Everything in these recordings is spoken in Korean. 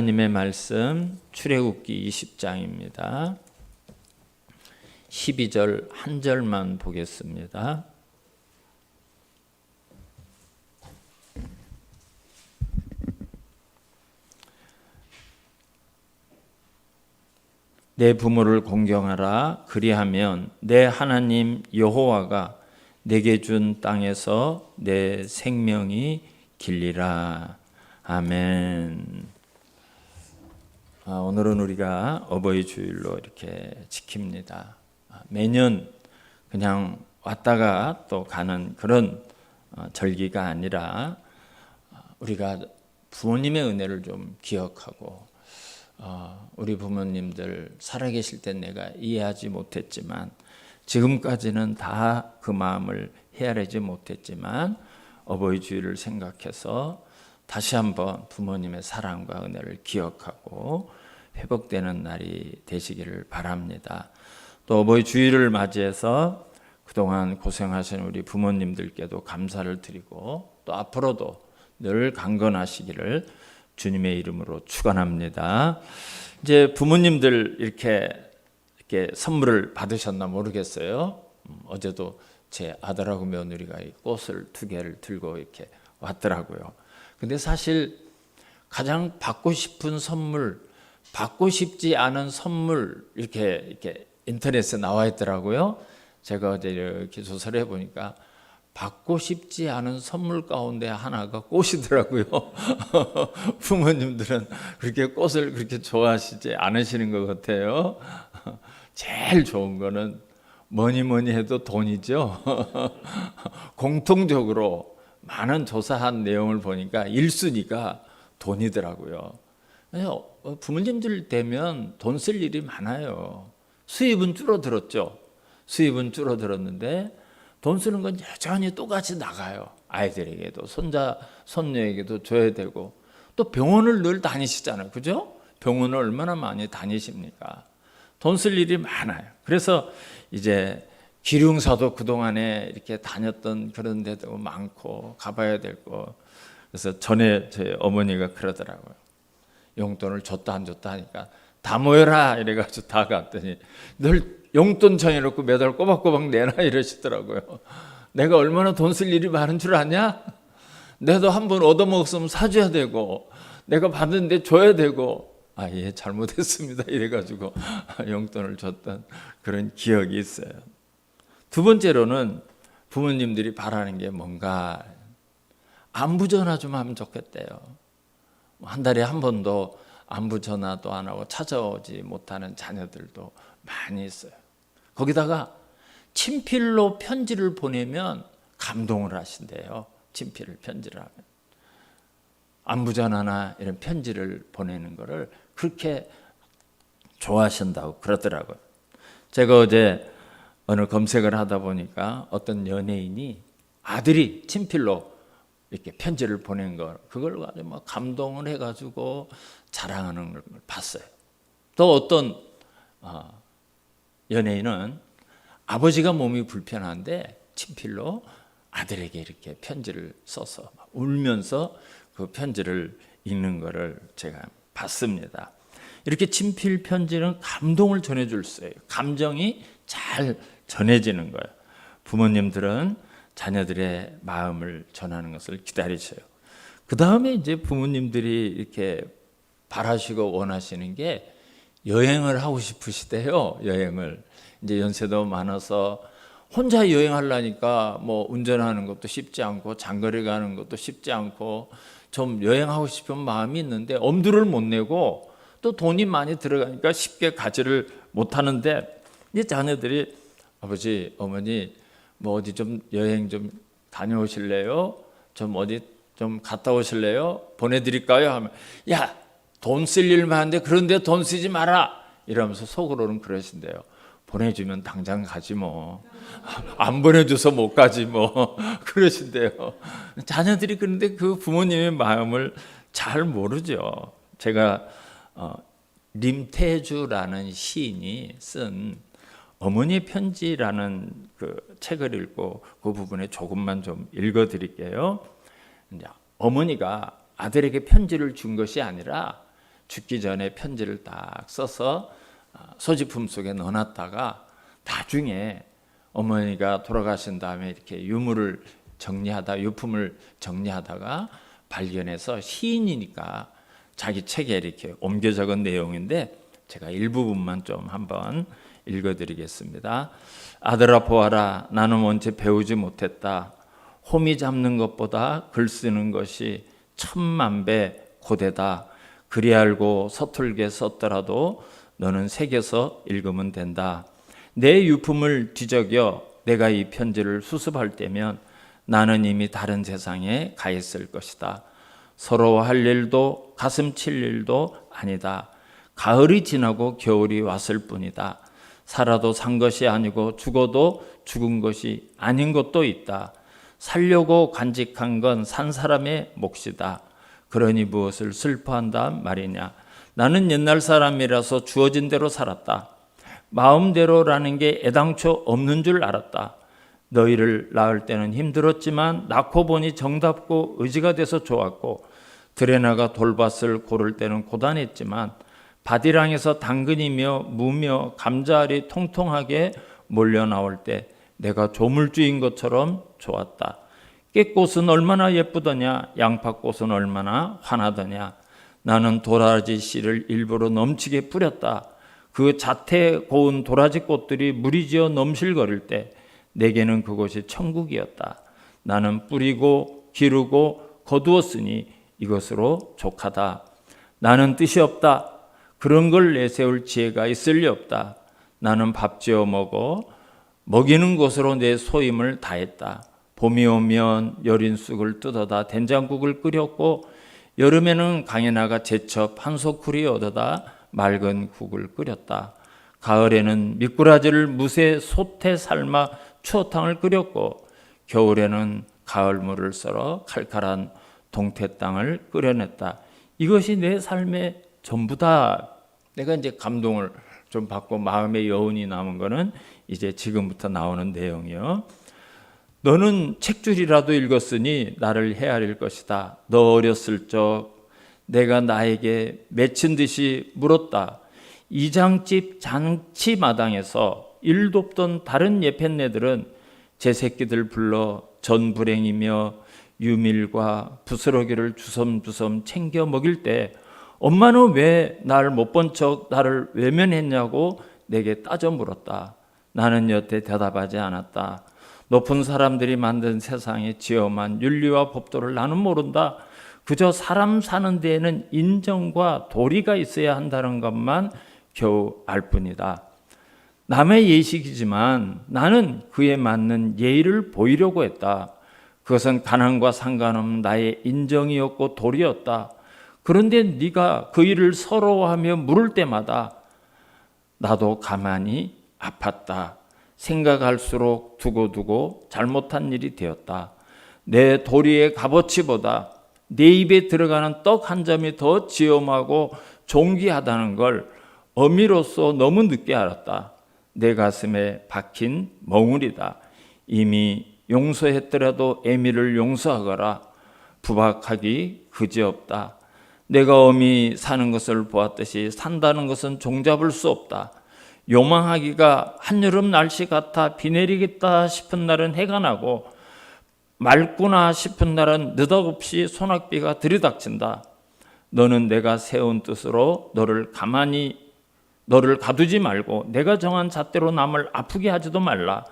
하나님의 말씀 출애굽기 20장입니다. 12절 한 절만 보겠습니다. 내 부모를 공경하라. 그리하면 내 하나님 여호와가 내게 준 땅에서 내 생명이 길리라. 아멘. 오늘은 우리가 어버이 주일로 이렇게 지킵니다. 매년 그냥 왔다가 또 가는 그런 절기가 아니라 우리가 부모님의 은혜를 좀 기억하고 우리 부모님들 살아계실 때 내가 이해하지 못했지만 지금까지는 다 그 마음을 헤아리지 못했지만 어버이 주일을 생각해서 다시 한번 부모님의 사랑과 은혜를 기억하고 회복되는 날이 되시기를 바랍니다. 또 어버이 주일을 맞이해서 그동안 고생하신 우리 부모님들께도 감사를 드리고 또 앞으로도 늘 강건하시기를 주님의 이름으로 축원합니다. 이제 부모님들 이렇게 선물을 받으셨나 모르겠어요. 어제도 제 아들하고 며느리가 꽃을 2개를 들고 이렇게 왔더라고요. 근데 사실 가장 받고 싶은 선물, 받고 싶지 않은 선물 이렇게 인터넷에 나와 있더라고요. 제가 어제 이렇게 조사를 해보니까 받고 싶지 않은 선물 가운데 하나가 꽃이더라고요. 부모님들은 그렇게 꽃을 그렇게 좋아하시지 않으시는 것 같아요. 제일 좋은 거는 뭐니 해도 돈이죠. 공통적으로 많은 조사한 내용을 보니까 1순위가 돈이더라고요. 부모님들 되면 돈 쓸 일이 많아요. 수입은 줄어들었죠. 수입은 줄어들었는데 돈 쓰는 건 여전히 똑같이 나가요. 아이들에게도 손자, 손녀에게도 줘야 되고 또 병원을 늘 다니시잖아요. 그죠? 병원을 얼마나 많이 다니십니까? 돈 쓸 일이 많아요. 그래서 이제 기륭사도 그동안에 이렇게 다녔던 그런 데도 많고 가봐야 될 거. 그래서 전에 제 어머니가 그러더라고요. 용돈을 줬다 안 줬다 하니까 다 모여라 이래가지고 다 갔더니 늘 용돈 정해놓고 매달 꼬박꼬박 내놔 이러시더라고요. 내가 얼마나 돈 쓸 일이 많은 줄 아냐? 내도 한번 얻어먹었으면 사줘야 되고 내가 받는데 줘야 되고 예 잘못했습니다 이래가지고 용돈을 줬던 그런 기억이 있어요. 두 번째로는 부모님들이 바라는 게 뭔가 안부 전화 좀 하면 좋겠대요. 한 달에 한 번도 안부 전화도 안 하고 찾아오지 못하는 자녀들도 많이 있어요. 거기다가 친필로 편지를 보내면 감동을 하신대요. 친필을 편지를 하면. 안부 전화나 이런 편지를 보내는 거를 그렇게 좋아하신다고 그러더라고요. 제가 어제 어느 검색을 하다 보니까 어떤 연예인이 아들이 친필로 이렇게 편지를 보낸 거 그걸 가지고 막 감동을 해가지고 자랑하는 걸 봤어요. 또 어떤 연예인은 아버지가 몸이 불편한데 친필로 아들에게 이렇게 편지를 써서 울면서 그 편지를 읽는 거를 제가 봤습니다. 이렇게 친필 편지는 감동을 전해줄 수 있어요. 감정이 잘 전해지는 거예요. 부모님들은 자녀들의 마음을 전하는 것을 기다리셔요. 그 다음에 이제 부모님들이 이렇게 바라시고 원하시는 게 여행을 하고 싶으시대요. 여행을. 이제 연세도 많아서 혼자 여행하려니까 뭐 운전하는 것도 쉽지 않고 장거리 가는 것도 쉽지 않고 좀 여행하고 싶은 마음이 있는데 엄두를 못 내고 또 돈이 많이 들어가니까 쉽게 가지를 못하는데 이제 자녀들이 아버지, 어머니 뭐 어디 좀 여행 좀 다녀오실래요? 좀 어디 좀 갔다 오실래요? 보내드릴까요? 하면 야, 돈 쓸 일만 한데 그런데 돈 쓰지 마라 이러면서 속으로는 그러신대요. 보내주면 당장 가지 뭐. 안 보내줘서 못 가지 뭐. 그러신대요. 자녀들이 그런데 그 부모님의 마음을 잘 모르죠. 제가 림태주라는 시인이 쓴 어머니의 편지라는 그 책을 읽고 그 부분에 조금만 좀 읽어드릴게요. 이제 어머니가 아들에게 편지를 준 것이 아니라 죽기 전에 편지를 딱 써서 소지품 속에 넣어놨다가 나중에 어머니가 돌아가신 다음에 이렇게 유품을 정리하다가 발견해서 시인이니까 자기 책에 이렇게 옮겨 적은 내용인데 제가 일부분만 좀 한번 읽어드리겠습니다. 아들아 보아라, 나는 원체 배우지 못했다. 호미 잡는 것보다 글 쓰는 것이 천만 배 고되다. 그리 알고 서툴게 썼더라도 너는 새겨서 읽으면 된다. 내 유품을 뒤적여 내가 이 편지를 수습할 때면 나는 이미 다른 세상에 가 있을 것이다. 서러워할 일도 가슴 칠 일도 아니다. 가을이 지나고 겨울이 왔을 뿐이다. 살아도 산 것이 아니고 죽어도 죽은 것이 아닌 것도 있다. 살려고 간직한 건 산 사람의 몫이다. 그러니 무엇을 슬퍼한다 말이냐. 나는 옛날 사람이라서 주어진 대로 살았다. 마음대로라는 게 애당초 없는 줄 알았다. 너희를 낳을 때는 힘들었지만 낳고 보니 정답고 의지가 돼서 좋았고, 들에 나가 돌밭을 고를 때는 고단했지만 밭이랑에서 당근이며 무며 감자알이 통통하게 몰려 나올 때 내가 조물주인 것처럼 좋았다. 깨꽃은 얼마나 예쁘더냐, 양파꽃은 얼마나 환하더냐. 나는 도라지 씨를 일부러 넘치게 뿌렸다. 그 자태 고운 도라지 꽃들이 무리지어 넘실거릴 때 내게는 그곳이 천국이었다. 나는 뿌리고 기르고 거두었으니 이것으로 족하다. 나는 뜻이 없다. 그런 걸 내세울 지혜가 있을 리 없다. 나는 밥 지어 먹이는 곳으로 내 소임을 다했다. 봄이 오면 여린 쑥을 뜯어다 된장국을 끓였고, 여름에는 강에 나가 제첩 한 소쿠리 얻어다 맑은 국을 끓였다. 가을에는 미꾸라지를 무쇠 솥에 삶아 추어탕을 끓였고, 겨울에는 가을물을 썰어 칼칼한 동태땅을 끓여냈다. 이것이 내 삶의 전부다. 내가 이제 감동을 좀 받고 마음의 여운이 남은 거는 이제 지금부터 나오는 내용이요. 너는 책줄이라도 읽었으니 나를 헤아릴 것이다. 너 어렸을 적 내가 나에게 맺힌 듯이 물었다. 이장집 잔치마당에서 일도 없던 다른 예편네들은 제 새끼들 불러 전불행이며 유밀과 부스러기를 주섬주섬 챙겨 먹일 때 엄마는 왜 날 못 본 척 나를 외면했냐고 내게 따져 물었다. 나는 여태 대답하지 않았다. 높은 사람들이 만든 세상의 지엄한 윤리와 법도를 나는 모른다. 그저 사람 사는 데에는 인정과 도리가 있어야 한다는 것만 겨우 알 뿐이다. 남의 예식이지만 나는 그에 맞는 예의를 보이려고 했다. 그것은 가난과 상관없는 나의 인정이었고 도리였다. 그런데 네가 그 일을 서러워하며 물을 때마다 나도 가만히 아팠다. 생각할수록 두고두고 잘못한 일이 되었다. 내 도리의 값어치보다 내 입에 들어가는 떡 한 점이 더 지엄하고 존귀하다는 걸 어미로서 너무 늦게 알았다. 내 가슴에 박힌 멍울이다. 이미 용서했더라도 애미를 용서하거라. 부박하기 그지없다. 내가 어미 사는 것을 보았듯이 산다는 것은 종잡을 수 없다. 요망하기가 한여름 날씨 같아 비 내리겠다 싶은 날은 해가 나고, 맑구나 싶은 날은 느닷없이 소낙비가 들이닥친다. 너는 내가 세운 뜻으로 너를 가두지 말고 내가 정한 잣대로 남을 아프게 하지도 말라.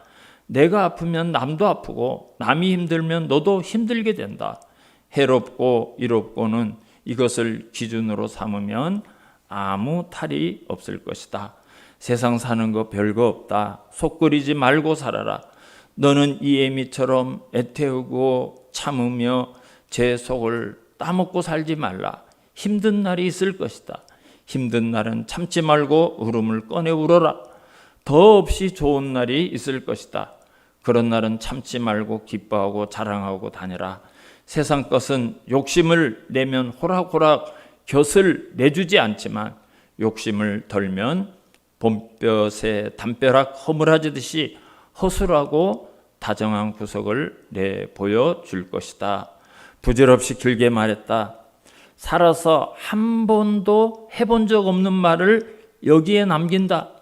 내가 아프면 남도 아프고 남이 힘들면 너도 힘들게 된다. 해롭고 이롭고는 이것을 기준으로 삼으면 아무 탈이 없을 것이다. 세상 사는 거 별거 없다. 속 끓이지 말고 살아라. 너는 이 애미처럼 애태우고 참으며 제 속을 따먹고 살지 말라. 힘든 날이 있을 것이다. 힘든 날은 참지 말고 울음을 꺼내 울어라. 더 없이 좋은 날이 있을 것이다. 그런 날은 참지 말고 기뻐하고 자랑하고 다니라. 세상 것은 욕심을 내면 호락호락 곁을 내주지 않지만 욕심을 덜면 봄볕에 담벼락 허물어지듯이 허술하고 다정한 구석을 내보여 줄 것이다. 부질없이 길게 말했다. 살아서 한 번도 해본 적 없는 말을 여기에 남긴다.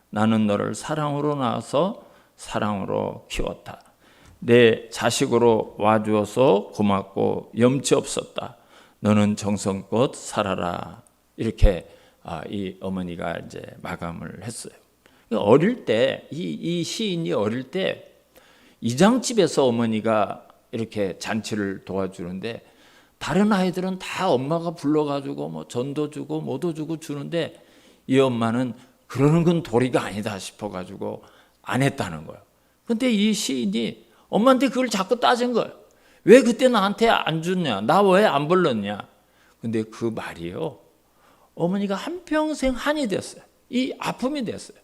나는 너를 사랑으로 낳아서 사랑으로 키웠다. 내 자식으로 와주어서 고맙고 염치 없었다. 너는 정성껏 살아라. 이렇게 이 어머니가 이제 마감을 했어요. 어릴 때 이 시인이 어릴 때 이장집에서 어머니가 이렇게 잔치를 도와주는데 다른 아이들은 다 엄마가 불러가지고 뭐 전도 주고 뭐도 주고 주는데 이 엄마는 그러는 건 도리가 아니다 싶어가지고 안 했다는 거예요. 근데 이 시인이 엄마한테 그걸 자꾸 따진 거예요. 왜 그때 나한테 안 줬냐? 나 왜 안 불렀냐? 근데 그 말이요, 어머니가 한평생 한이 됐어요. 이 아픔이 됐어요.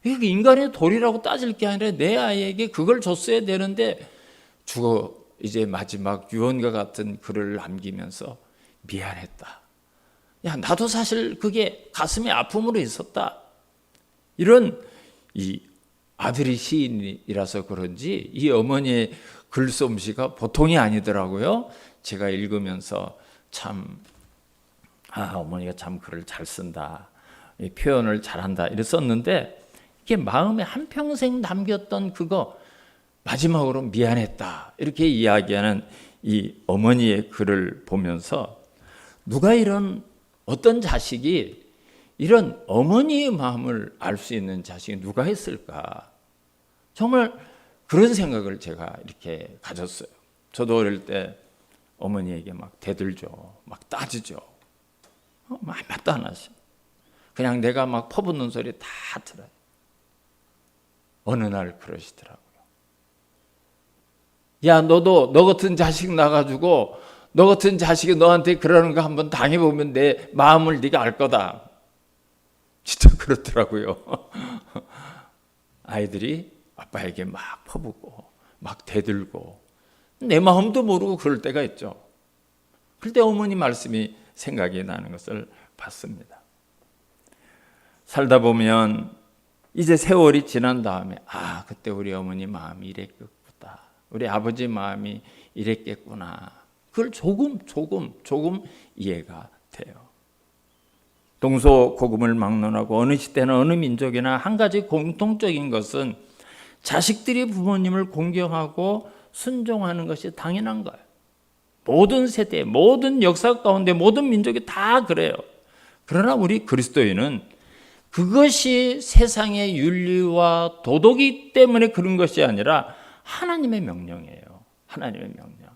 이게 인간의 도리라고 따질 게 아니라 내 아이에게 그걸 줬어야 되는데 죽어 이제 마지막 유언과 같은 글을 남기면서 미안했다. 야, 나도 사실 그게 가슴에 아픔으로 있었다. 이런 이 아들이 시인이라서 그런지 이 어머니의 글솜씨가 보통이 아니더라고요. 제가 읽으면서 참 어머니가 참 글을 잘 쓴다. 표현을 잘한다. 이랬었는데 이게 마음에 한평생 남겼던 그거 마지막으로 미안했다. 이렇게 이야기하는 이 어머니의 글을 보면서 누가 이런 어떤 자식이 이런 어머니의 마음을 알 수 있는 자식이 누가 있을까? 정말 그런 생각을 제가 이렇게 가졌어요. 저도 어릴 때 어머니에게 막 대들죠. 막 따지죠. 아무것도 안 하시. 그냥 내가 막 퍼붓는 소리 다 들어요. 어느 날 그러시더라고요. 야, 너도 너 같은 자식 나가지고 너 같은 자식이 너한테 그러는 거 한번 당해보면 내 마음을 네가 알 거다. 진짜 그렇더라고요. 아이들이 아빠에게 막 퍼붓고 막 대들고 내 마음도 모르고 그럴 때가 있죠. 그럴 때 어머니 말씀이 생각이 나는 것을 봤습니다. 살다 보면 이제 세월이 지난 다음에 그때 우리 어머니 마음이 이랬겠구나. 우리 아버지 마음이 이랬겠구나. 그걸 조금 이해가 돼요. 동서고금을 막론하고 어느 시대나 어느 민족이나 한 가지 공통적인 것은 자식들이 부모님을 공경하고 순종하는 것이 당연한 거예요. 모든 세대, 모든 역사 가운데 모든 민족이 다 그래요. 그러나 우리 그리스도인은 그것이 세상의 윤리와 도덕이기 때문에 그런 것이 아니라 하나님의 명령이에요. 하나님의 명령.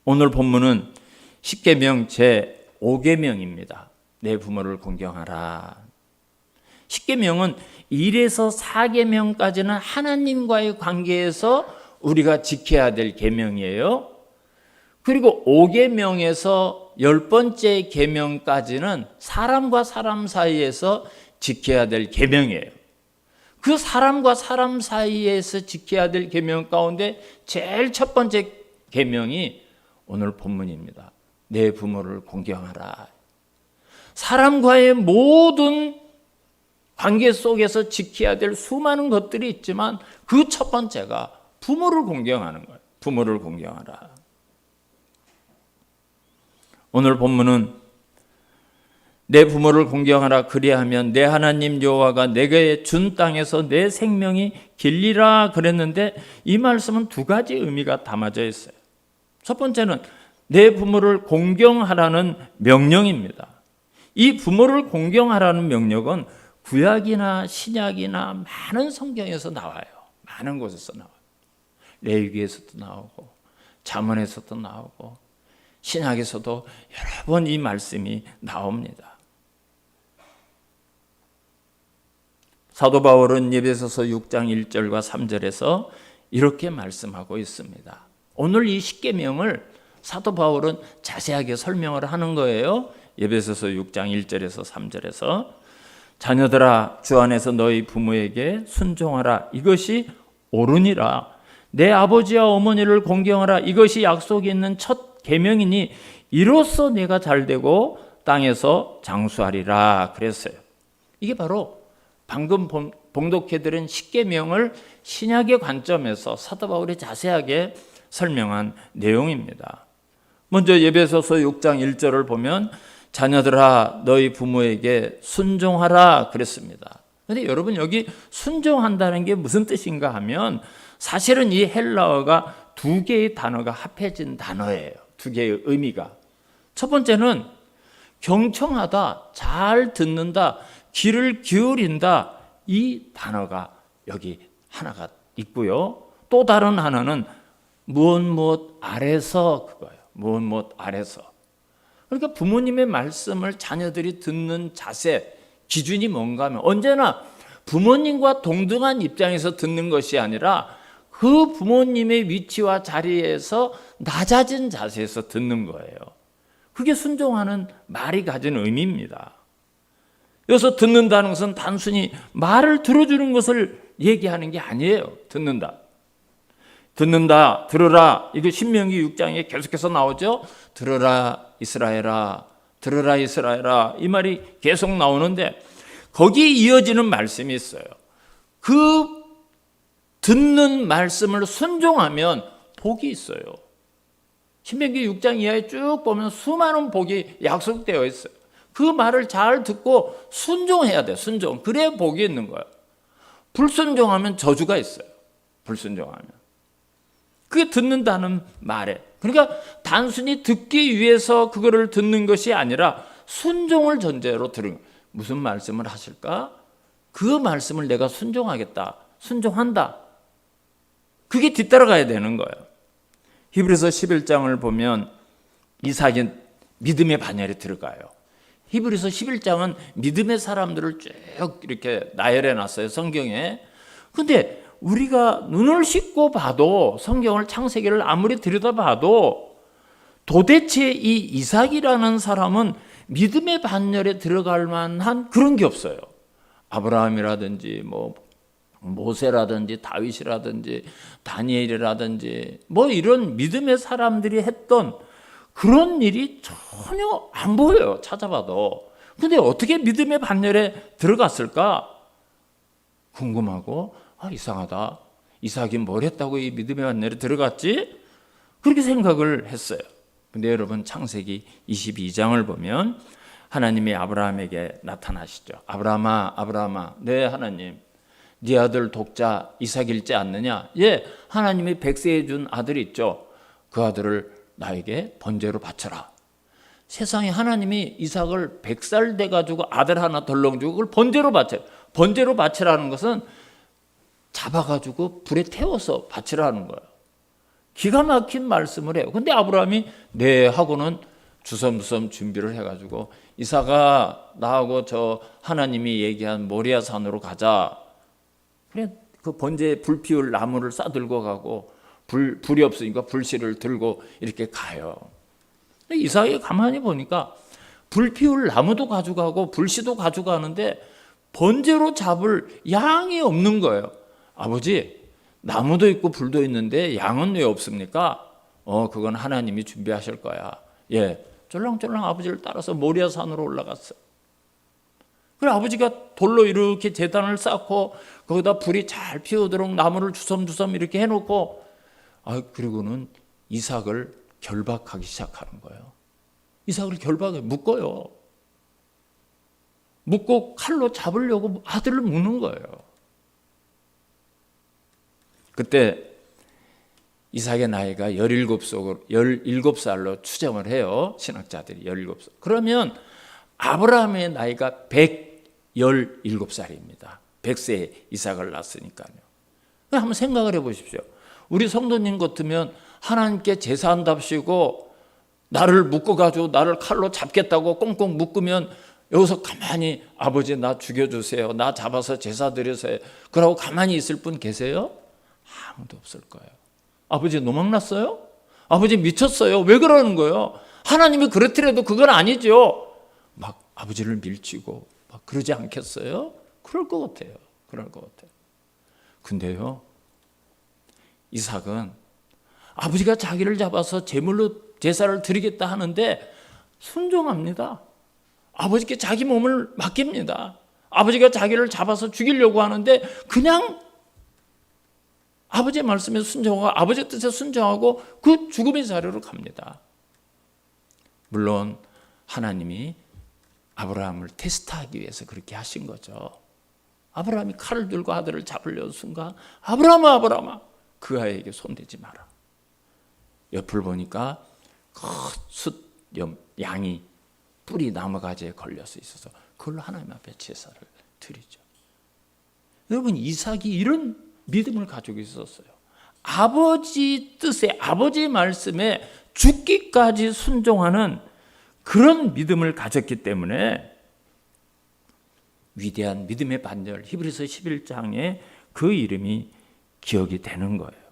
오늘 본문은 십계명 제5계명입니다. 내 부모를 공경하라. 십계명은 1에서 4계명까지는 하나님과의 관계에서 우리가 지켜야 될 계명이에요. 그리고 5계명에서 10번째 계명까지는 사람과 사람 사이에서 지켜야 될 계명이에요. 그 사람과 사람 사이에서 지켜야 될 계명 가운데 제일 첫 번째 계명이 오늘 본문입니다. 내 부모를 공경하라. 사람과의 모든 관계 속에서 지켜야 될 수많은 것들이 있지만 그 첫 번째가 부모를 공경하는 거예요. 부모를 공경하라. 오늘 본문은 내 부모를 공경하라 그리하면 내 하나님 여호와가 내게 준 땅에서 내 생명이 길리라 그랬는데 이 말씀은 두 가지 의미가 담아져 있어요. 첫 번째는 내 부모를 공경하라는 명령입니다. 이 부모를 공경하라는 명령은 구약이나 신약이나 많은 성경에서 나와요. 많은 곳에서 나와요. 레위기에서도 나오고 잠언에서도 나오고 신약에서도 여러 번 이 말씀이 나옵니다. 사도 바울은 에베소서 6장 1절과 3절에서 이렇게 말씀하고 있습니다. 오늘 이 십계명을 사도 바울은 자세하게 설명을 하는 거예요. 에베소서 6장 1절에서 3절에서 자녀들아 주 안에서 너희 부모에게 순종하라. 이것이 옳으니라. 내 아버지와 어머니를 공경하라. 이것이 약속이 있는 첫 계명이니 이로써 내가 잘되고 땅에서 장수하리라 그랬어요. 이게 바로 방금 봉독해드린 십계명을 신약의 관점에서 사도 바울이 자세하게 설명한 내용입니다. 먼저 에베소서 6장 1절을 보면 자녀들아 너희 부모에게 순종하라 그랬습니다. 그런데 여러분 여기 순종한다는 게 무슨 뜻인가 하면 사실은 이 헬라어가 두 개의 단어가 합해진 단어예요. 두 개의 의미가. 첫 번째는 경청하다, 잘 듣는다, 귀를 기울인다, 이 단어가 여기 하나가 있고요. 또 다른 하나는 무엇 아래서 그거예요. 무엇 아래서. 그러니까 부모님의 말씀을 자녀들이 듣는 자세, 기준이 뭔가 하면 언제나 부모님과 동등한 입장에서 듣는 것이 아니라 그 부모님의 위치와 자리에서 낮아진 자세에서 듣는 거예요. 그게 순종하는 말이 가진 의미입니다. 여기서 듣는다는 것은 단순히 말을 들어주는 것을 얘기하는 게 아니에요. 듣는다, 들으라. 이거 신명기 6장에 계속해서 나오죠. 들으라 이스라엘아, 들으라 이스라엘아, 이 말이 계속 나오는데 거기에 이어지는 말씀이 있어요. 그 듣는 말씀을 순종하면 복이 있어요. 신명기 6장 이하에 쭉 보면 수많은 복이 약속되어 있어요. 그 말을 잘 듣고 순종해야 돼. 순종. 그래야 복이 있는 거예요. 불순종하면 저주가 있어요. 불순종하면. 그게 듣는다는 말에. 그러니까 단순히 듣기 위해서 그거를 듣는 것이 아니라 순종을 전제로 들은 거예요. 무슨 말씀을 하실까? 그 말씀을 내가 순종하겠다. 순종한다. 그게 뒤따라가야 되는 거예요. 히브리서 11장을 보면 이삭이 믿음의 반열에 들어가요. 히브리서 11장은 믿음의 사람들을 쭉 이렇게 나열해 놨어요. 성경에. 근데 우리가 눈을 씻고 봐도 성경을 창세기를 아무리 들여다봐도 도대체 이 이삭이라는 사람은 믿음의 반열에 들어갈 만한 그런 게 없어요. 아브라함이라든지 모세라든지 다윗이라든지 다니엘이라든지 이런 믿음의 사람들이 했던 그런 일이 전혀 안 보여요. 찾아봐도. 근데 어떻게 믿음의 반열에 들어갔을까? 궁금하고 이상하다. 이삭이 뭘 했다고 이 믿음의 반열에 들어갔지? 그렇게 생각을 했어요. 근데 여러분 창세기 22장을 보면 하나님이 아브라함에게 나타나시죠. 아브라함아, 네 하나님, 네 아들 독자 이삭일지 않느냐? 예, 하나님이 백세해 준 아들이 있죠. 그 아들을 나에게 번제로 바쳐라. 세상에 하나님이 이삭을 100살 돼가지고 아들 하나 덜렁 주고 그걸 번제로 바쳐라. 번제로 바치라는 것은 잡아가지고 불에 태워서 바치라는 거예요. 기가 막힌 말씀을 해요. 근데 아브라함이 네 하고는 주섬주섬 준비를 해가지고 이삭아 나하고 저 하나님이 얘기한 모리아 산으로 가자. 그래 그 번제에 불 피울 나무를 싸들고 가고 불이 없으니까 불씨를 들고 이렇게 가요. 이삭이 가만히 보니까 불 피울 나무도 가져가고 불씨도 가져가는데 번제로 잡을 양이 없는 거예요. 아버지, 나무도 있고 불도 있는데 양은 왜 없습니까? 그건 하나님이 준비하실 거야. 예, 쫄랑쫄랑 아버지를 따라서 모리아 산으로 올라갔어요. 그래 아버지가 돌로 이렇게 제단을 쌓고 거기다 불이 잘 피우도록 나무를 주섬주섬 이렇게 해놓고 그리고는 이삭을 결박하기 시작하는 거예요. 이삭을 묶어요. 묶고 칼로 잡으려고 아들을 묶는 거예요. 그때 이삭의 나이가 17살로 추정을 해요. 신학자들이 17살. 그러면 아브라함의 나이가 117살입니다. 100세에 이삭을 낳았으니까요. 한번 생각을 해보십시오. 우리 성도님 같으면 하나님께 제사한답시고 나를 묶어가지고 나를 칼로 잡겠다고 꽁꽁 묶으면 여기서 가만히 아버지 나 죽여주세요. 나 잡아서 제사 드려서요. 그러고 가만히 있을 분 계세요? 아무도 없을 거예요. 아버지 노망났어요? 아버지 미쳤어요? 왜 그러는 거예요? 하나님이 그렇더라도 그건 아니죠. 막 아버지를 밀치고 막 그러지 않겠어요? 그럴 것 같아요. 근데요, 이삭은 아버지가 자기를 잡아서 제물로 제사를 드리겠다 하는데 순종합니다. 아버지께 자기 몸을 맡깁니다. 아버지가 자기를 잡아서 죽이려고 하는데 그냥 아버지의 말씀에 순종하고 아버지의 뜻에 순종하고 그 죽음의 자리로 갑니다. 물론 하나님이 아브라함을 테스트하기 위해서 그렇게 하신 거죠. 아브라함이 칼을 들고 아들을 잡으려는 순간 아브라함아 아브라함아 그 아이에게 손대지 마라. 옆을 보니까 숫 양이 뿌리 나무가지에 걸려서 있어서 그걸로 하나님 앞에 제사를 드리죠. 여러분 이삭이 이런 믿음을 가지고 있었어요. 아버지 뜻에 아버지 말씀에 죽기까지 순종하는 그런 믿음을 가졌기 때문에 위대한 믿음의 반열 히브리서 11장에 그 이름이 기억이 되는 거예요.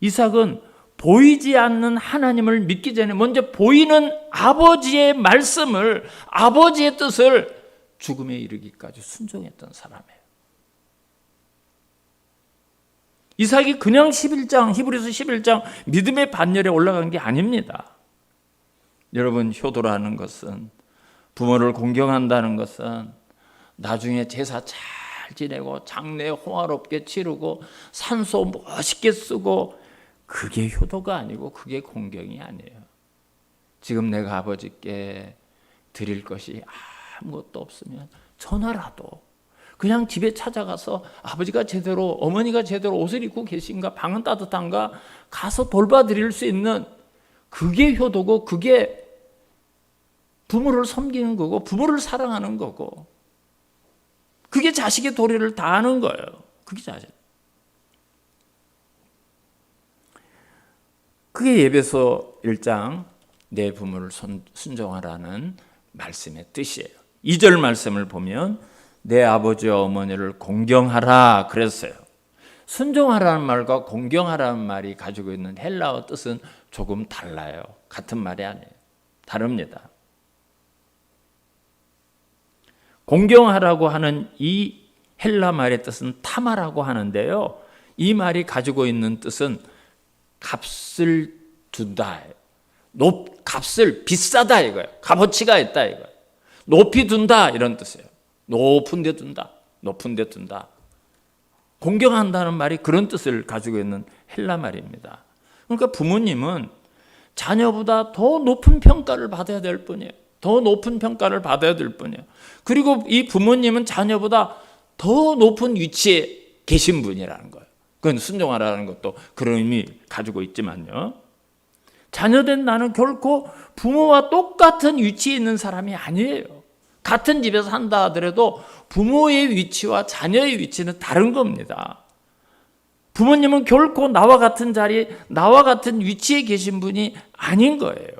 이삭은 보이지 않는 하나님을 믿기 전에 먼저 보이는 아버지의 말씀을 아버지의 뜻을 죽음에 이르기까지 순종했던 사람이에요. 이삭이 그냥 11장 히브리서 11장 믿음의 반열에 올라간 게 아닙니다. 여러분 효도라는 것은 부모를 공경한다는 것은 나중에 제사 잘 지내고 장례 호화롭게 치르고 산소 멋있게 쓰고 그게 효도가 아니고 그게 공경이 아니에요. 지금 내가 아버지께 드릴 것이 아무것도 없으면 전화라도 그냥 집에 찾아가서 아버지가 제대로 어머니가 제대로 옷을 입고 계신가 방은 따뜻한가 가서 돌봐드릴 수 있는 그게 효도고 그게 부모를 섬기는 거고 부모를 사랑하는 거고 그게 자식의 도리를 다하는 거예요. 그게 자식. 그게 에베소 1장 내 부모를 순종하라는 말씀의 뜻이에요. 2절 말씀을 보면 내 아버지와 어머니를 공경하라 그랬어요. 순종하라는 말과 공경하라는 말이 가지고 있는 헬라어 뜻은 조금 달라요. 같은 말이 아니에요. 다릅니다. 공경하라고 하는 이 헬라 말의 뜻은 타마라고 하는데요. 이 말이 가지고 있는 뜻은 값을 둔다. 값을 비싸다 이거예요. 값어치가 있다 이거예요. 높이 둔다 이런 뜻이에요. 높은 데 둔다. 높은 데 둔다. 공경한다는 말이 그런 뜻을 가지고 있는 헬라 말입니다. 그러니까 부모님은 자녀보다 더 높은 평가를 받아야 될 뿐이에요. 더 높은 평가를 받아야 될 뿐이에요. 그리고 이 부모님은 자녀보다 더 높은 위치에 계신 분이라는 거예요. 그건 순종하라는 것도 그런 의미 가지고 있지만요. 자녀된 나는 결코 부모와 똑같은 위치에 있는 사람이 아니에요. 같은 집에서 산다 하더라도 부모의 위치와 자녀의 위치는 다른 겁니다. 부모님은 결코 나와 같은 자리, 나와 같은 위치에 계신 분이 아닌 거예요.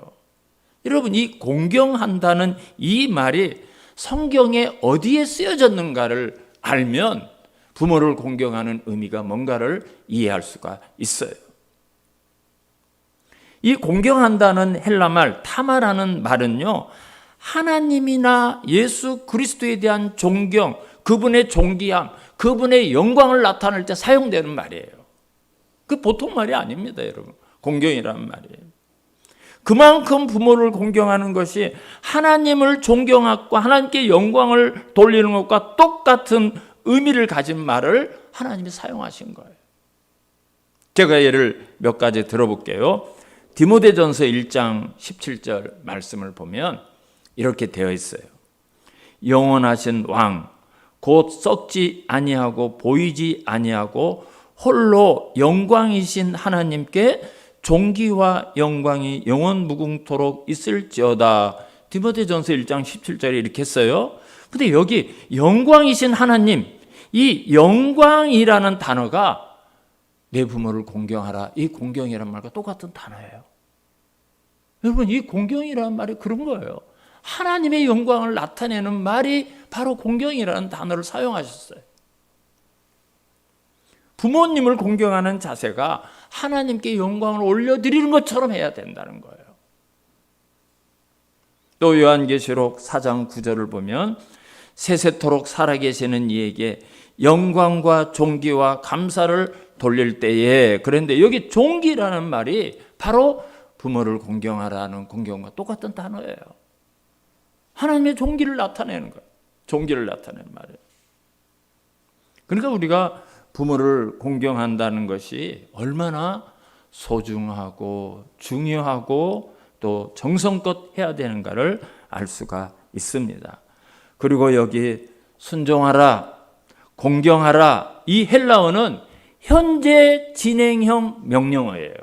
여러분, 이 공경한다는 이 말이 성경에 어디에 쓰여졌는가를 알면 부모를 공경하는 의미가 뭔가를 이해할 수가 있어요. 이 공경한다는 헬라말 타마라는 말은요, 하나님이나 예수 그리스도에 대한 존경, 그분의 존귀함, 그분의 영광을 나타낼 때 사용되는 말이에요. 그 보통 말이 아닙니다, 여러분. 공경이라는 말이에요. 그만큼 부모를 공경하는 것이 하나님을 존경하고 하나님께 영광을 돌리는 것과 똑같은 의미를 가진 말을 하나님이 사용하신 거예요. 제가 예를 몇 가지 들어볼게요. 디모데전서 1장 17절 말씀을 보면 이렇게 되어 있어요. 영원하신 왕, 곧 썩지 아니하고 보이지 아니하고 홀로 영광이신 하나님께 존귀와 영광이 영원 무궁토록 있을지어다. 디모데전서 1장 17절에 이렇게 했어요. 근데 여기 영광이신 하나님, 이 영광이라는 단어가 내 부모를 공경하라, 이 공경이라는 말과 똑같은 단어예요. 여러분, 이 공경이라는 말이 그런 거예요. 하나님의 영광을 나타내는 말이 바로 공경이라는 단어를 사용하셨어요. 부모님을 공경하는 자세가 하나님께 영광을 올려드리는 것처럼 해야 된다는 거예요. 또 요한계시록 4장 9절을 보면 세세토록 살아계시는 이에게 영광과 존귀와 감사를 돌릴 때에, 그런데 여기 존귀라는 말이 바로 부모를 공경하라는 공경과 똑같은 단어예요. 하나님의 존귀를 나타내는 거예요. 존귀를 나타내는 말이에요. 그러니까 우리가 부모를 공경한다는 것이 얼마나 소중하고 중요하고 또 정성껏 해야 되는가를 알 수가 있습니다. 그리고 여기 순종하라, 공경하라, 이 헬라어는 현재 진행형 명령어예요.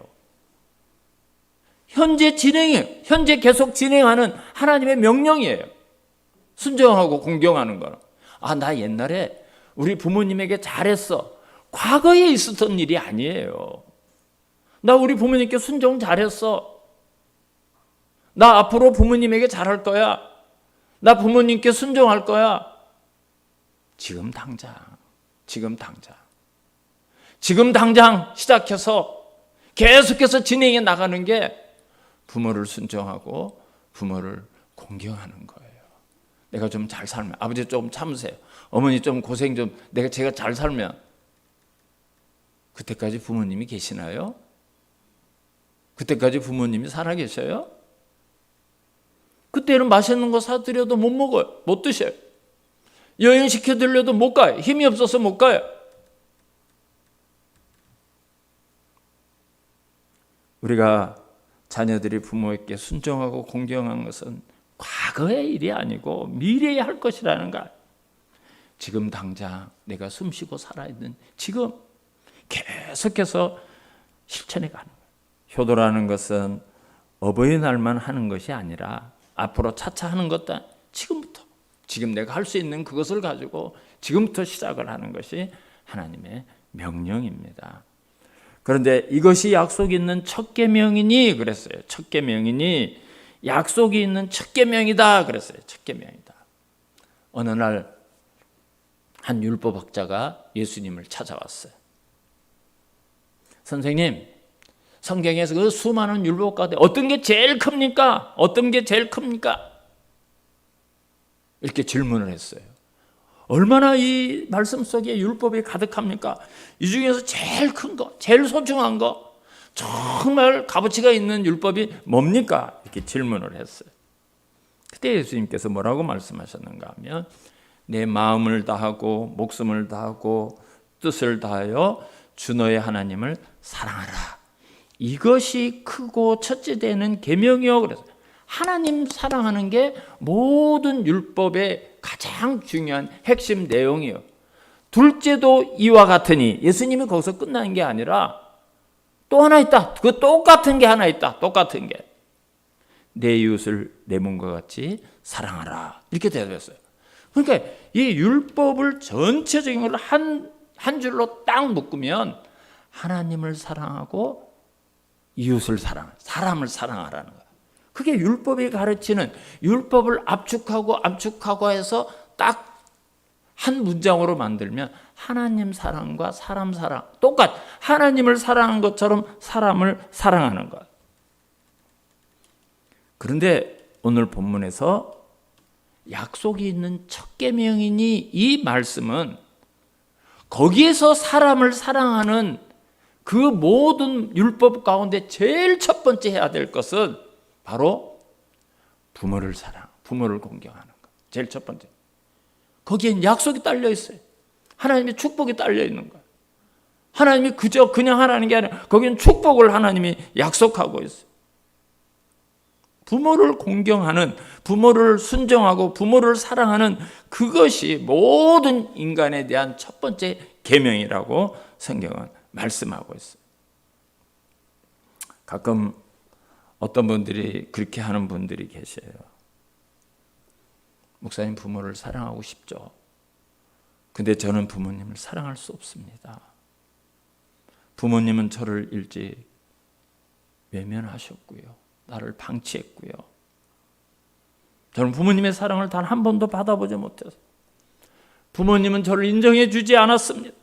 현재 계속 진행하는 하나님의 명령이에요. 순종하고 공경하는 거는. 나 옛날에 우리 부모님에게 잘했어. 과거에 있었던 일이 아니에요. 나 우리 부모님께 순종 잘했어. 나 앞으로 부모님에게 잘할 거야. 나 부모님께 순종할 거야. 지금 당장 시작해서 계속해서 진행해 나가는 게 부모를 순종하고 부모를 공경하는 거예요. 내가 좀 잘 살면, 아버지 좀 참으세요. 어머니 좀 고생 좀, 제가 잘 살면. 그때까지 부모님이 계시나요? 그때까지 부모님이 살아계셔요? 그때는 맛있는 거 사드려도 못 먹어요. 못 드셔요. 여행 시켜드려도 못 가요. 힘이 없어서 못 가요. 우리가 자녀들이 부모에게 순종하고 공경한 것은 과거의 일이 아니고 미래에 할 것이라는 것. 지금 당장 내가 숨쉬고 살아있는 지금 계속해서 실천해 가는 거예요. 효도라는 것은 어버이날만 하는 것이 아니라 앞으로 차차 하는 것도 지금부터, 지금 내가 할 수 있는 그것을 가지고 지금부터 시작을 하는 것이 하나님의 명령입니다. 그런데 이것이 약속이 있는 첫 계명이니 그랬어요. 첫 계명이니 약속이 있는 첫 계명이다 그랬어요. 첫 계명이다. 어느 날 한 율법학자가 예수님을 찾아왔어요. 선생님, 성경에서 그 수많은 율법 가운데 어떤 게 제일 큽니까? 어떤 게 제일 큽니까? 이렇게 질문을 했어요. 얼마나 이 말씀 속에 율법이 가득합니까? 이 중에서 제일 큰 거, 제일 소중한 거, 정말 값어치가 있는 율법이 뭡니까? 이렇게 질문을 했어요. 그때 예수님께서 뭐라고 말씀하셨는가 하면 내 마음을 다하고 목숨을 다하고 뜻을 다하여 주 너의 하나님을 사랑하라. 이것이 크고 첫째 되는 계명이요. 그래서 하나님 사랑하는 게 모든 율법의 가장 중요한 핵심 내용이요. 둘째도 이와 같으니, 예수님이 거기서 끝나는 게 아니라 또 하나 있다. 그 똑같은 게 하나 있다. 똑같은 게. 내 이웃을 내 몸과 같이 사랑하라. 이렇게 대답했어요. 그러니까 이 율법을 전체적인 걸 한 줄로 딱 묶으면 하나님을 사랑하고 이웃을 사람을 사랑하라는 거예요. 그게 율법이 가르치는, 율법을 압축하고 해서 딱 한 문장으로 만들면 하나님 사랑과 사람 사랑, 똑같 하나님을 사랑한 것처럼 사람을 사랑하는 것. 그런데 오늘 본문에서 약속이 있는 첫 계명이니 이 말씀은 거기에서 사람을 사랑하는 그 모든 율법 가운데 제일 첫 번째 해야 될 것은 바로 부모를 공경하는 것. 제일 첫 번째. 거기엔 약속이 딸려 있어요. 하나님의 축복이 딸려 있는 거예요. 하나님이 그냥 하라는 게 아니라 거기는 축복을 하나님이 약속하고 있어요. 부모를 공경하는, 부모를 순종하고 부모를 사랑하는 그것이 모든 인간에 대한 첫 번째 계명이라고 성경은 말씀하고 있어요. 가끔 어떤 분들이 그렇게 하는 분들이 계세요. 목사님, 부모를 사랑하고 싶죠. 근데 저는 부모님을 사랑할 수 없습니다. 부모님은 저를 일찍 외면하셨고요. 나를 방치했고요. 저는 부모님의 사랑을 단 한 번도 받아보지 못해서 부모님은 저를 인정해 주지 않았습니다.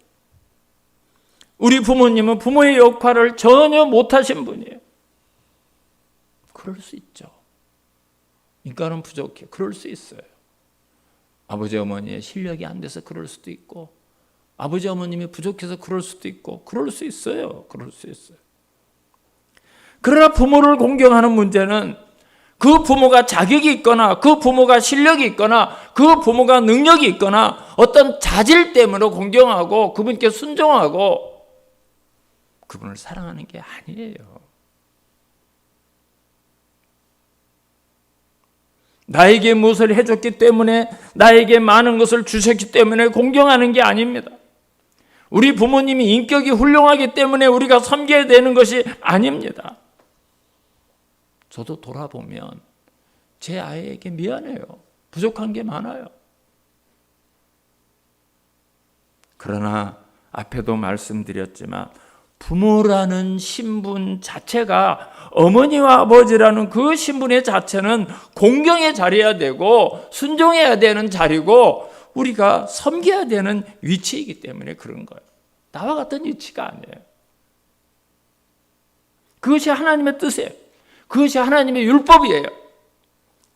우리 부모님은 부모의 역할을 전혀 못하신 분이에요. 그럴 수 있죠. 인간은 부족해. 그럴 수 있어요. 아버지 어머니의 실력이 안 돼서 그럴 수도 있고, 아버지 어머님이 부족해서 그럴 수도 있고, 그럴 수 있어요. 그러나 부모를 공경하는 문제는 그 부모가 자격이 있거나 그 부모가 실력이 있거나 그 부모가 능력이 있거나 어떤 자질 때문에 공경하고 그분께 순종하고 그분을 사랑하는 게 아니에요. 나에게 무엇을 해줬기 때문에, 나에게 많은 것을 주셨기 때문에 공경하는 게 아닙니다. 우리 부모님이 인격이 훌륭하기 때문에 우리가 섬겨야 되는 것이 아닙니다. 저도 돌아보면 제 아이에게 미안해요. 부족한 게 많아요. 그러나 앞에도 말씀드렸지만 부모라는 신분 자체가, 어머니와 아버지라는 그 신분의 자체는 공경의 자리여야 되고 순종해야 되는 자리고 우리가 섬겨야 되는 위치이기 때문에 그런 거예요. 나와 같은 위치가 아니에요. 그것이 하나님의 뜻이에요. 그것이 하나님의 율법이에요.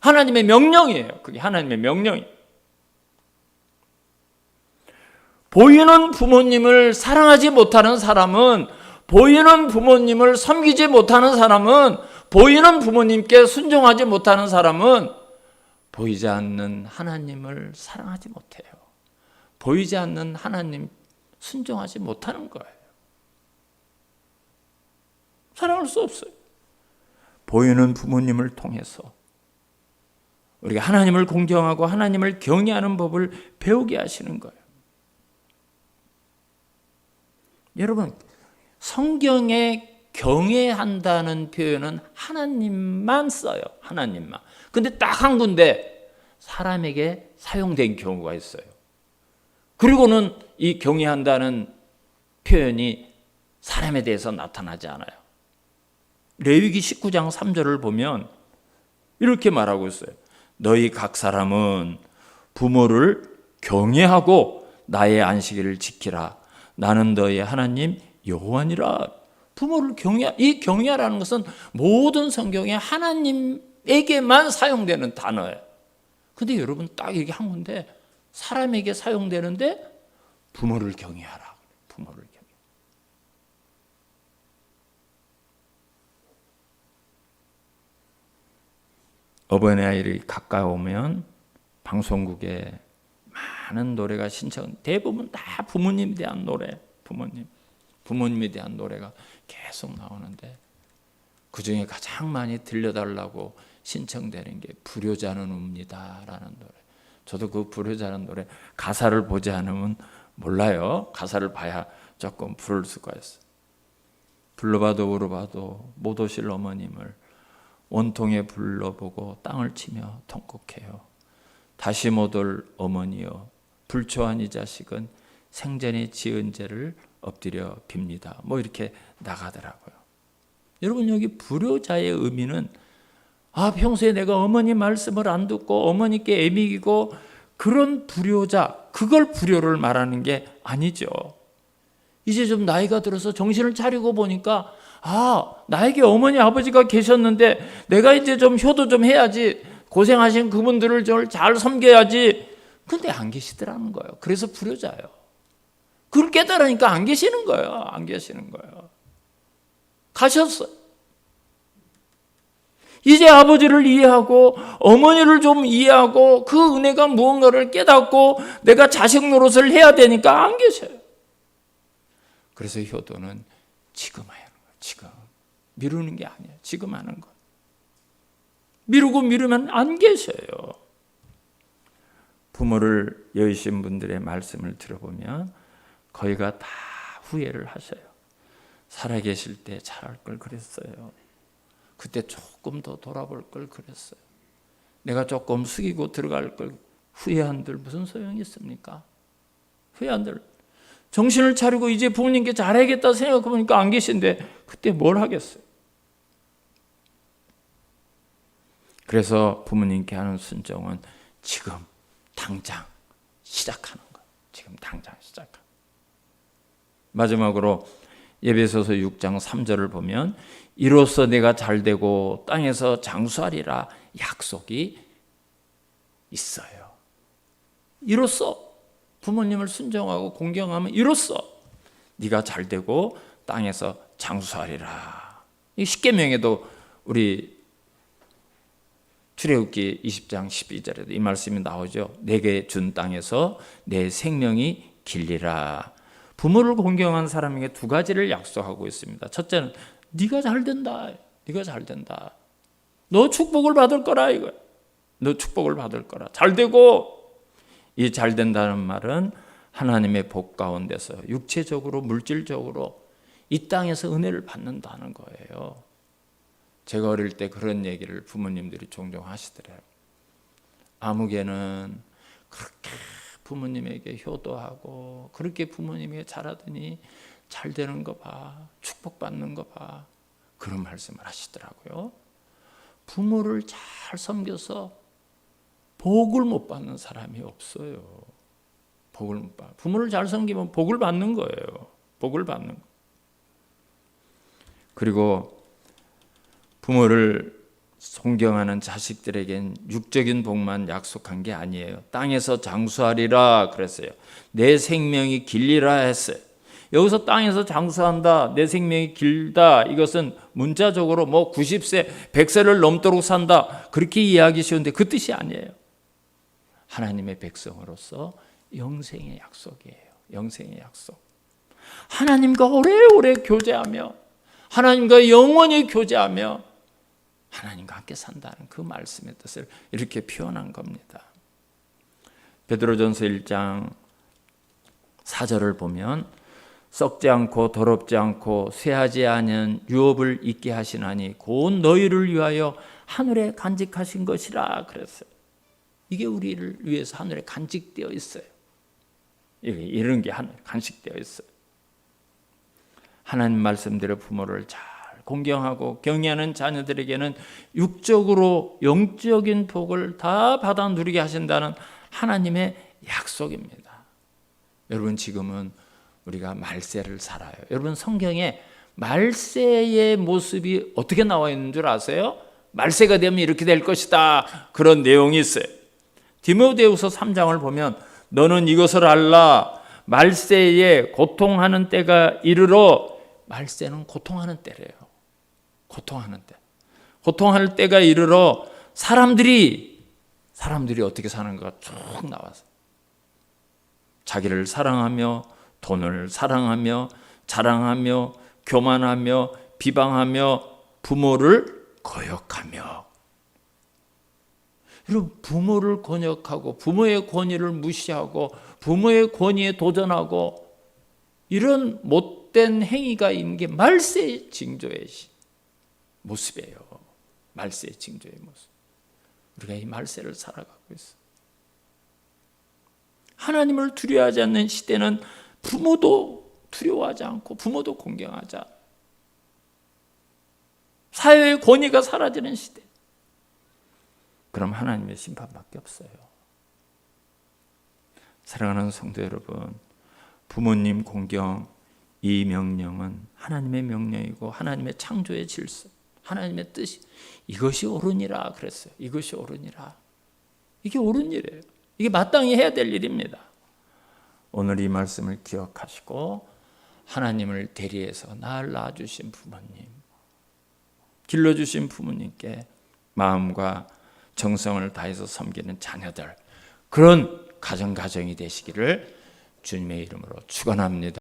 하나님의 명령이에요. 그게 하나님의 명령이에요. 보이는 부모님을 사랑하지 못하는 사람은, 보이는 부모님을 섬기지 못하는 사람은, 보이는 부모님께 순종하지 못하는 사람은 보이지 않는 하나님을 사랑하지 못해요. 보이지 않는 하나님 순종하지 못하는 거예요. 사랑할 수 없어요. 보이는 부모님을 통해서 우리가 하나님을 공경하고 하나님을 경외하는 법을 배우게 하시는 거예요. 여러분, 성경에 경외한다는 표현은 하나님만 써요. 하나님만. 근데 딱 한 군데 사람에게 사용된 경우가 있어요. 그리고는 이 경외한다는 표현이 사람에 대해서 나타나지 않아요. 레위기 19장 3절을 보면 이렇게 말하고 있어요. 너희 각 사람은 부모를 경외하고 나의 안식일을 지키라. 나는 너희 하나님 여호와니라. 부모를 이 경외하라는 것은 모든 성경에 하나님에게만 사용되는 단어예요. 근데 여러분 딱 이게 한 건데 사람에게 사용되는데 부모를 경외하라. 부모를 경외. 어버이날이 가까우면 방송국에 많은 노래가 대부분 다 부모님에 대한 노래, 부모님에 대한 노래가 계속 나오는데 그중에 가장 많이 들려달라고 신청되는 게 불효자는 웁니다라는 노래. 저도 그 불효자는 노래 가사를 보지 않으면 몰라요. 가사를 봐야 조금 부를 수가 있어요. 불러봐도 울어봐도 못 오실 어머님을 원통에 불러보고 땅을 치며 통곡해요. 다시 못 올 어머니여, 불초한 이 자식은 생전에 지은 죄를 엎드려 빕니다. 뭐 이렇게 나가더라고요. 여러분, 여기 불효자의 의미는 평소에 내가 어머니 말씀을 안 듣고 어머니께 애미기고 그런 불효자, 그걸 불효를 말하는 게 아니죠. 이제 좀 나이가 들어서 정신을 차리고 보니까 나에게 어머니 아버지가 계셨는데 내가 이제 좀 효도 좀 해야지, 고생하신 그분들을 잘 섬겨야지. 근데 안 계시더라는 거예요. 그래서 불효자예요. 그걸 깨달으니까 안 계시는 거예요. 안 계시는 거예요. 가셨어요. 이제 아버지를 이해하고 어머니를 좀 이해하고 그 은혜가 무언가를 깨닫고 내가 자식 노릇을 해야 되니까 안 계셔요. 그래서 효도는 지금 해야 하는 거예요. 지금. 미루는 게 아니에요. 지금 하는 거. 미루고 미루면 안 계셔요. 부모를 여의신 분들의 말씀을 들어보면 거의가 다 후회를 하셔요. 살아계실 때 잘할 걸 그랬어요. 그때 조금 더 돌아볼 걸 그랬어요. 내가 조금 숙이고 들어갈 걸. 후회한들 무슨 소용이 있습니까? 후회한들 정신을 차리고 이제 부모님께 잘해야겠다 생각해보니까 안 계신데 그때 뭘 하겠어요? 그래서 부모님께 하는 순종은 지금 당장 시작하는 거예요. 지금 당장 시작하는. 마지막으로 에베소서 6장 3절을 보면 이로써 내가 잘되고 땅에서 장수하리라 약속이 있어요. 이로써 부모님을 순종하고 공경하면 이로써 네가 잘되고 땅에서 장수하리라. 이 십계명에도 우리 출애굽기 20장 12절에도 이 말씀이 나오죠. 내게 준 땅에서 내 생명이 길리라. 부모를 공경한 사람에게 두 가지를 약속하고 있습니다. 첫째는 네가 잘 된다. 네가 잘 된다. 너 축복을 받을 거라 이거야. 너 축복을 받을 거라. 잘 되고, 이 잘 된다는 말은 하나님의 복 가운데서 육체적으로 물질적으로 이 땅에서 은혜를 받는다는 거예요. 제가 어릴 때 그런 얘기를 부모님들이 종종 하시더래요. 아무개는 그렇게 부모님에게 효도하고 그렇게 부모님에게 잘하더니 잘 되는 거 봐, 축복받는 거 봐, 그런 말씀을 하시더라고요. 부모를 잘 섬겨서 복을 못 받는 사람이 없어요. 복을 못 받아. 부모를 잘 섬기면 복을 받는 거예요. 복을 받는 거. 그리고 부모를 존경하는 자식들에겐 육적인 복만 약속한 게 아니에요. 땅에서 장수하리라 그랬어요. 내 생명이 길리라 했어요. 여기서 땅에서 장수한다, 내 생명이 길다, 이것은 문자적으로 90세, 100세를 넘도록 산다, 그렇게 이해하기 쉬운데 그 뜻이 아니에요. 하나님의 백성으로서 영생의 약속이에요. 영생의 약속. 하나님과 오래오래 교제하며 하나님과 영원히 교제하며 하나님과 함께 산다는 그 말씀의 뜻을 이렇게 표현한 겁니다. 베드로전서 1장 4절을 보면 썩지 않고 더럽지 않고 쇠하지 않은 유업을 있게 하시나니 곧 너희를 위하여 하늘에 간직하신 것이라 그랬어요. 이게 우리를 위해서 하늘에 간직되어 있어요. 이런 게 하늘에 간직되어 있어요. 하나님 말씀대로 부모를 잘 공경하고 경외하는 자녀들에게는 육적으로 영적인 복을 다 받아 누리게 하신다는 하나님의 약속입니다. 여러분, 지금은 우리가 말세를 살아요. 여러분, 성경에 말세의 모습이 어떻게 나와 있는 줄 아세요? 말세가 되면 이렇게 될 것이다, 그런 내용이 있어요. 디모데후서 3장을 보면 너는 이것을 알라, 말세에 고통하는 때가 이르러. 말세는 고통하는 때래요. 고통하는 때. 고통할 때가 이르러 사람들이 어떻게 사는가 쭉 나와서 자기를 사랑하며 돈을 사랑하며 자랑하며 교만하며 비방하며 부모를 거역하며. 여러분, 부모를 권역하고 부모의 권위를 무시하고 부모의 권위에 도전하고 이런 못된 행위가 있는 게 말세의 징조의 모습이에요. 말세의 징조의 모습. 우리가 이 말세를 살아가고 있어요. 하나님을 두려워하지 않는 시대는 부모도 두려워하지 않고 부모도 공경하자. 사회의 권위가 사라지는 시대. 그럼 하나님의 심판밖에 없어요. 사랑하는 성도 여러분, 부모님 공경, 이 명령은 하나님의 명령이고 하나님의 창조의 질서, 하나님의 뜻이, 이것이 옳으니라 그랬어요. 이것이 옳으니라. 이게 옳은 일이에요. 이게 마땅히 해야 될 일입니다. 오늘 이 말씀을 기억하시고 하나님을 대리해서 날 낳아주신 부모님, 길러주신 부모님께 마음과 정성을 다해서 섬기는 자녀들, 그런 가정이 되시기를 주님의 이름으로 축원합니다.